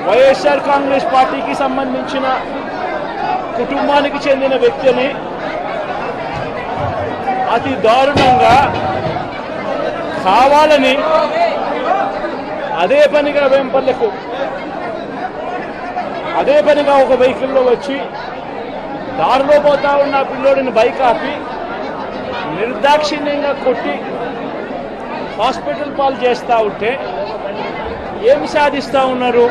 వైఎస్ఆర్ కాంగ్రెస్ పార్టీకి సంబంధించిన కుటుంబానికి చెందిన వ్యక్తిని అతి దారుణంగా కావాలని అదే పనిగా వేంపల్లెకు ఒక వెహికల్లో వచ్చి దారిలో పోతా ఉన్న పిల్లోడిని బైక్ ఆపి నిర్దాక్షిణ్యంగా కొట్టి హాస్పిటల్ పాలు చేస్తూ ఉంటే ఏమి సాధిస్తూ ఉన్నారు?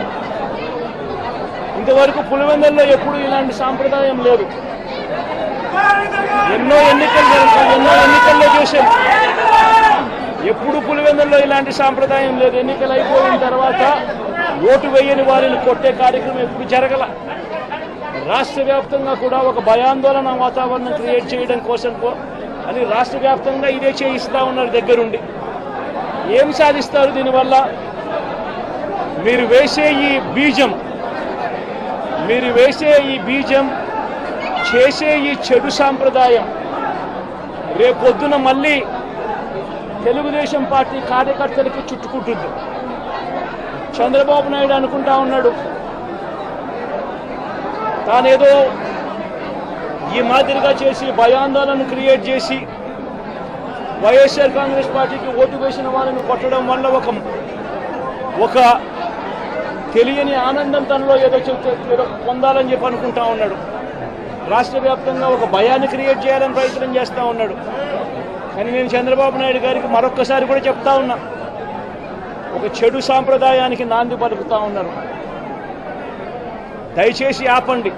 ఇంతవరకు పులివెందుల్లో ఎప్పుడు ఇలాంటి సాంప్రదాయం లేదు. ఎన్నో ఎన్నికల్లో చేశాం, ఎప్పుడు పులివెందుల్లో ఇలాంటి సాంప్రదాయం లేదు. ఎన్నికలు అయిపోయిన తర్వాత ఓటు వేయని వారిని కొట్టే కార్యక్రమం ఎప్పుడు జరగల. రాష్ట్ర వ్యాప్తంగా కూడా ఒక భయాందోళన వాతావరణం క్రియేట్ చేయడం కోసం అని రాష్ట్ర వ్యాప్తంగా ఇదే చేయిస్తూ ఉన్నారు దగ్గరుండి. ఏం సాధిస్తారు దీనివల్ల? మీరు వేసే ఈ బీజం చేసే ఈ చెడు సాంప్రదాయం రేపొద్దున మళ్ళీ తెలుగుదేశం పార్టీ కార్యకర్తలకి చుట్టుకుంటుంది. చంద్రబాబు నాయుడు అనుకుంటా ఉన్నాడు తానేదో ఈ మాదిరిగా చేసి భయాందోళన క్రియేట్ చేసి వైఎస్ఆర్ కాంగ్రెస్ పార్టీకి ఓటు వేసిన వాళ్ళని కొట్టడం వల్ల ఒక తెలియని ఆనందం తనలో ఏదో పొందాలని చెప్పి అనుకుంటా ఉన్నాడు. రాష్ట్ర వ్యాప్తంగా ఒక భయాన్ని క్రియేట్ చేయాలని ప్రయత్నం చేస్తూ ఉన్నాడు. కానీ నేను చంద్రబాబు నాయుడు గారికి మరొక్కసారి కూడా చెప్తా ఉన్నా, ఒక చెడు సాంప్రదాయానికి నాంది పలుకుతా ఉన్నారు. దయచేసి ఆపండి.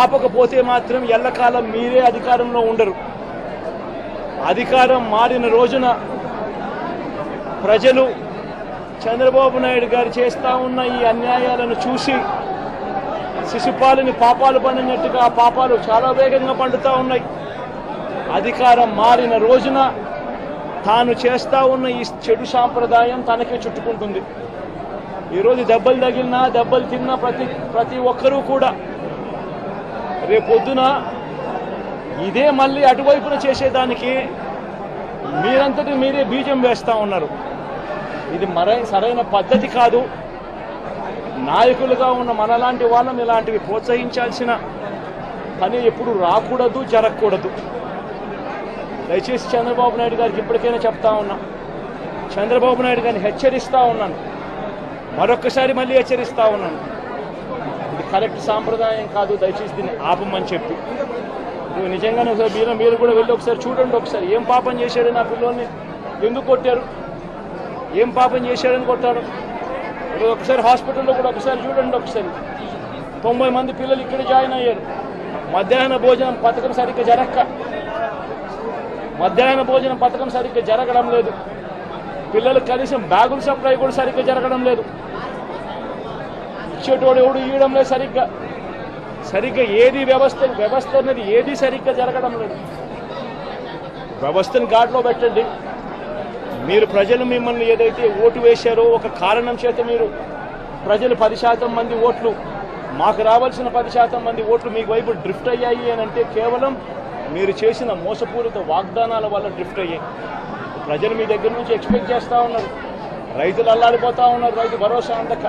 ఆపకపోతే మాత్రం ఎల్లకాలం మీరే అధికారంలో ఉండరు. అధికారం మారిన రోజున ప్రజలు చంద్రబాబు నాయుడు గారు చేస్తూ ఉన్న ఈ అన్యాయాలను చూసి శిశుపాలని పాపాలు పండినట్టుగా ఆ పాపాలు చాలా వేగంగా పండుతూ ఉన్నాయి. అధికారం మారిన రోజున తాను చేస్తూ ఉన్న ఈ చెడు సాంప్రదాయం తనకే చుట్టుకుంటుంది. ఈరోజు దెబ్బలు తగిలినా దెబ్బలు తిన్నా ప్రతి ఒక్కరూ కూడా రేపొద్దున ఇదే మళ్ళీ అటువైపున చేసేదానికి మీరంతటి మీరే బీజం వేస్తూ ఉన్నారు. ఇది సరైన పద్ధతి కాదు. నాయకులుగా ఉన్న మనలాంటి వాళ్ళని ఇలాంటివి ప్రోత్సహించాల్సిన పని ఎప్పుడు రాకూడదు, జరగకూడదు. దయచేసి చంద్రబాబు నాయుడు గారికి ఇప్పటికైనా చెప్తా ఉన్నా, చంద్రబాబు నాయుడు గారిని హెచ్చరిస్తూ ఉన్నాను, మరొక్కసారి మళ్ళీ హెచ్చరిస్తూ ఉన్నాను. ఇది కరెక్ట్ సాంప్రదాయం కాదు, దయచేసి దీన్ని ఆపమని చెప్పి. నిజంగానే మీరు కూడా వెళ్ళి ఒకసారి చూడండి. ఒకసారి ఏం పాపం చేశాడు నా పిల్లల్ని, ఎందుకు కొట్టారు, ఏం పాపం చేశాడని కొట్టాడు. ఒకసారి హాస్పిటల్లో కూడా ఒకసారి చూడండి. ఒకసారి 90 మంది పిల్లలు ఇక్కడ జాయిన్ అయ్యారు. మధ్యాహ్న భోజనం పథకం సరిగ్గా జరగడం లేదు. పిల్లలకు కనీసం బ్యాగుల సప్లై కూడా సరిగ్గా జరగడం లేదు. ఇచ్చేటోడు ఎవడు ఇవ్వడం లేదు సరిగ్గా ఏది వ్యవస్థ అనేది ఏది సరిగ్గా జరగడం లేదు. వ్యవస్థను గాడిలో పెట్టండి. మీరు ప్రజలు మిమ్మల్ని ఏదైతే ఓటు వేశారో ఒక కారణం చేత మీరు ప్రజలు 10% మంది ఓట్లు, మాకు రావాల్సిన 10% మంది ఓట్లు మీకు వైపు డ్రిఫ్ట్ అయ్యాయి అని అంటే కేవలం మీరు చేసిన మోసపూరిత వాగ్దానాల వల్ల డ్రిఫ్ట్ అయ్యాయి. ప్రజలు మీ దగ్గర నుంచి ఎక్స్పెక్ట్ చేస్తూ ఉన్నారు. రైతులు అల్లాడిపోతూ ఉన్నారు, రైతు భరోసా అందక.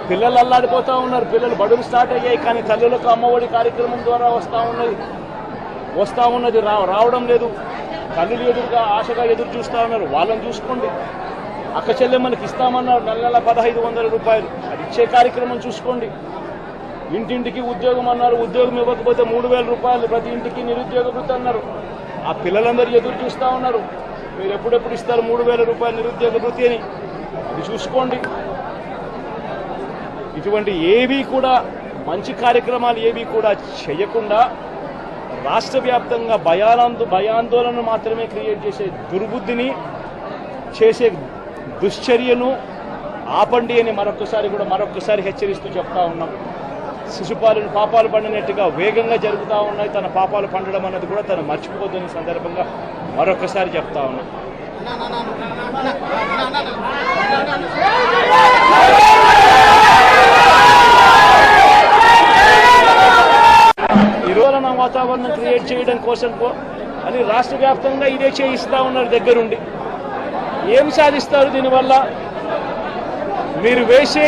పిల్లలు అల్లాడిపోతూ ఉన్నారు, పిల్లలు బడులు స్టార్ట్ అయ్యాయి. కానీ తల్లులకు అమ్మఒడి కార్యక్రమం ద్వారా వస్తూ ఉన్నది రావడం లేదు. తల్లులు ఎదురుగా ఆశగా ఎదురు చూస్తూ ఉన్నారు. వాళ్ళని చూసుకోండి. అక్క చెల్లెమ్మలకి ఇస్తామన్నారు నెల 1500 రూపాయలు, అది ఇచ్చే కార్యక్రమం చూసుకోండి. ఇంటింటికి ఉద్యోగం అన్నారు, ఉద్యోగం ఇవ్వకపోతే 3000 రూపాయలు ప్రతి ఇంటికి నిరుద్యోగ వృత్తి అన్నారు. ఆ పిల్లలందరూ ఎదురు చూస్తూ ఉన్నారు, మీరు ఎప్పుడెప్పుడు ఇస్తారు 3000 రూపాయలు నిరుద్యోగ వృత్తి అని. అది చూసుకోండి. ఇటువంటి ఏవి కూడా మంచి కార్యక్రమాలు ఏవి కూడా చేయకుండా రాష్ట్ర వ్యాప్తంగా భయాందోళన మాత్రమే క్రియేట్ చేసే దుర్బుద్ధిని చేసే దుశ్చర్యను ఆపండి అని మరొక్కసారి హెచ్చరిస్తూ చెప్తా ఉన్నాం. శిశుపాలను పాపాలు పండినట్టుగా వేగంగా జరుగుతూ ఉన్నాయి. తన పాపాలు పండడం అన్నది కూడా తను మర్చిపోదని సందర్భంగా మరొక్కసారి చెప్తా ఉన్నాం. ఈరోజు వాతావరణం క్రియేట్ చేయడం కోసం అని రాష్ట్ర వ్యాప్తంగా ఇదే చేయిస్తూ ఉన్నారు దగ్గరుండి. ఏం సాధిస్తారు దీనివల్ల? మీరు వేసే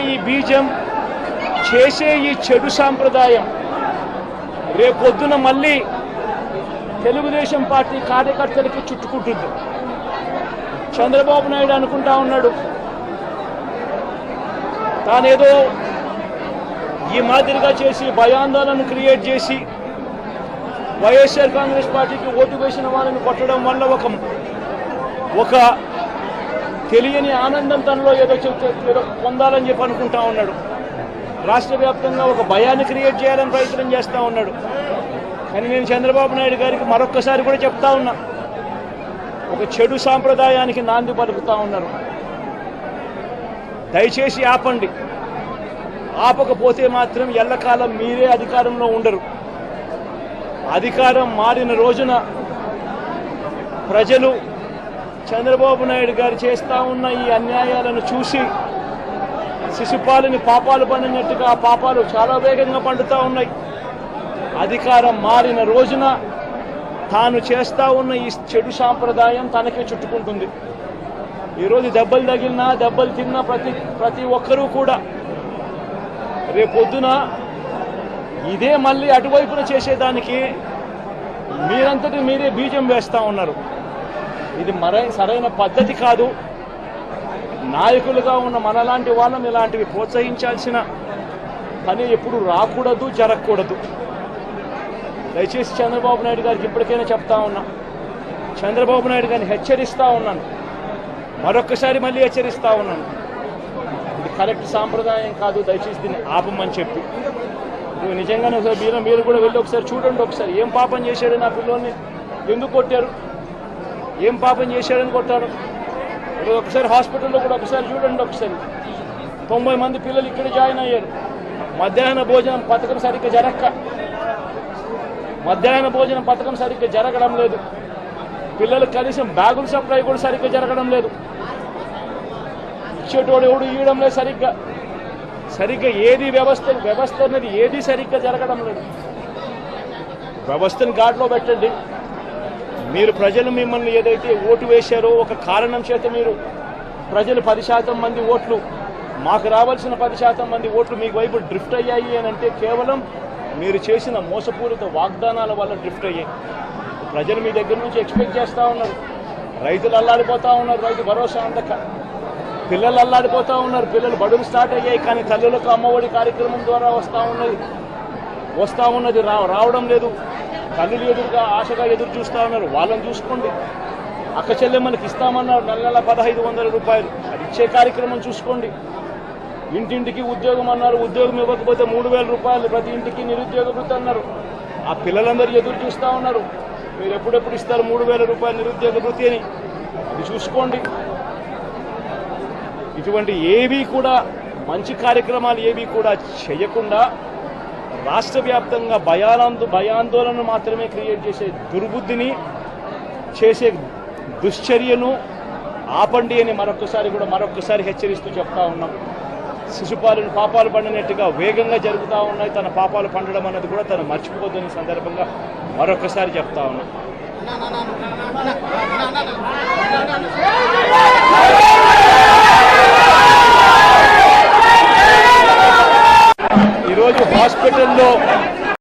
ఈ బీజం చేసే ఈ చెడు సాంప్రదాయం రేపొద్దున మళ్ళీ తెలుగుదేశం పార్టీ కార్యకర్తలకి చుట్టుకుంటుంది. చంద్రబాబు నాయుడు అనుకుంటా ఉన్నాడు తానేదో ఈ మాదిరిగా చేసి భయాందోళన క్రియేట్ చేసి వైఎస్ఆర్ కాంగ్రెస్ పార్టీకి ఓటు వేసిన వాళ్ళని కొట్టడం వల్ల ఒక తెలియని ఆనందం తనలో ఏదో పొందాలని చెప్పి అనుకుంటా ఉన్నాడు. రాష్ట్ర వ్యాప్తంగా ఒక భయాన్ని క్రియేట్ చేయాలని ప్రయత్నం చేస్తూ ఉన్నాడు. కానీ నేను చంద్రబాబు నాయుడు గారికి మరొక్కసారి కూడా చెప్తా ఉన్నా, ఒక చెడు సాంప్రదాయానికి నాంది పలుకుతా ఉన్నారు. దయచేసి ఆపండి. ఆపకపోతే మాత్రం ఎల్లకాలం మీరే అధికారంలో ఉండరు. అధికారం మారిన రోజున ప్రజలు చంద్రబాబు నాయుడు గారు చేస్తూ ఉన్న ఈ అన్యాయాలను చూసి శిశుపాలని పాపాలు పండినట్టుగా ఆ పాపాలు చాలా వేగంగా పండుతూ ఉన్నాయి. అధికారం మారిన రోజున తాను చేస్తూ ఉన్న ఈ చెడు సాంప్రదాయం తనకే చుట్టుకుంటుంది. ఈరోజు దెబ్బలు తగిలినా దెబ్బలు తిన్నా ప్రతి ఒక్కరూ కూడా రేపొద్దున ఇదే మళ్ళీ అటువైపున చేసేదానికి మీరంతటి మీరే బీజం వేస్తూ ఉన్నారు. ఇది సరైన పద్ధతి కాదు. నాయకులుగా ఉన్న మనలాంటి వాళ్ళని ఇలాంటివి ప్రోత్సహించాల్సిన పని ఎప్పుడు రాకూడదు, జరగకూడదు. దయచేసి చంద్రబాబు నాయుడు గారికి ఇప్పటికైనా చెప్తా ఉన్నా, చంద్రబాబు నాయుడు గారిని హెచ్చరిస్తూ ఉన్నాను, మరొక్కసారి మళ్ళీ హెచ్చరిస్తూ ఉన్నాను. ఇది కరెక్ట్ సాంప్రదాయం కాదు, దయచేసి దీన్ని ఆపమని చెప్పి. నిజంగానే మీరు కూడా వెళ్ళి ఒకసారి చూడండి. ఒకసారి ఏం పాపం చేశాడు నా పిల్లల్ని, ఎందుకు కొట్టారు, ఏం పాపం చేశాడని కొట్టాడు. ఒకసారి హాస్పిటల్లో కూడా ఒకసారి చూడండి. ఒకసారి 90 మంది పిల్లలు ఇక్కడ జాయిన్ అయ్యారు. మధ్యాహ్న భోజనం పథకం సరిగ్గా జరగడం లేదు. పిల్లలకు కనీసం బ్యాగుల సప్లై కూడా సరిగ్గా జరగడం లేదు. ఇచ్చేటోడు ఎవడు ఇవ్వడం లేదు సరిగ్గా ఏది వ్యవస్థ అనేది ఏది సరిగ్గా జరగడం లేదు. వ్యవస్థను గాడిలో పెట్టండి. మీరు ప్రజలు మిమ్మల్ని ఏదైతే ఓటు వేశారో ఒక కారణం చేత మీరు ప్రజలు 10% మంది ఓట్లు, మాకు రావాల్సిన 10% మంది ఓట్లు మీకు వైపు డ్రిఫ్ట్ అయ్యాయి అని అంటే కేవలం మీరు చేసిన మోసపూరిత వాగ్దానాల వల్ల డ్రిఫ్ట్ అయ్యాయి. ప్రజలు మీ దగ్గర నుంచి ఎక్స్పెక్ట్ చేస్తూ ఉన్నారు. రైతులు అల్లాడిపోతూ ఉన్నారు, రైతు భరోసా అందక. పిల్లలు అల్లాడిపోతూ ఉన్నారు, పిల్లలు బడులు స్టార్ట్ అయ్యాయి. కానీ తల్లులకు అమ్మఒడి కార్యక్రమం ద్వారా వస్తూ ఉన్నది రావడం లేదు. తల్లులు ఎదురుగా ఆశగా ఎదురు చూస్తూ ఉన్నారు. వాళ్ళని చూసుకోండి. అక్క చెల్లెమ్మలకి ఇస్తామన్నారు నెల 1500 రూపాయలు, అది ఇచ్చే కార్యక్రమం చూసుకోండి. ఇంటింటికి ఉద్యోగం అన్నారు, ఉద్యోగం ఇవ్వకపోతే 3000 రూపాయలు ప్రతి ఇంటికి నిరుద్యోగ వృత్తి అన్నారు. ఆ పిల్లలందరూ ఎదురు చూస్తూ ఉన్నారు, మీరు ఎప్పుడెప్పుడు ఇస్తారు 3000 రూపాయలు నిరుద్యోగ వృత్తి అని. అది చూసుకోండి. ఇటువంటి ఏవి కూడా మంచి కార్యక్రమాలు ఏవి కూడా చేయకుండా రాష్ట్ర వ్యాప్తంగా భయాందోళన మాత్రమే క్రియేట్ చేసే దుర్బుద్ధిని చేసే దుశ్చర్యను ఆపండి అని మరొక్కసారి హెచ్చరిస్తూ చెప్తా ఉన్నాం. శిశుపాలను పాపాలు పండినట్టుగా వేగంగా జరుగుతూ ఉన్నాయి. తన పాపాలు పండడం అన్నది కూడా తను మర్చిపోద్దని సందర్భంగా మరొక్కసారి చెప్తా ఉన్నాం. ఈరోజు హాస్పిటల్లో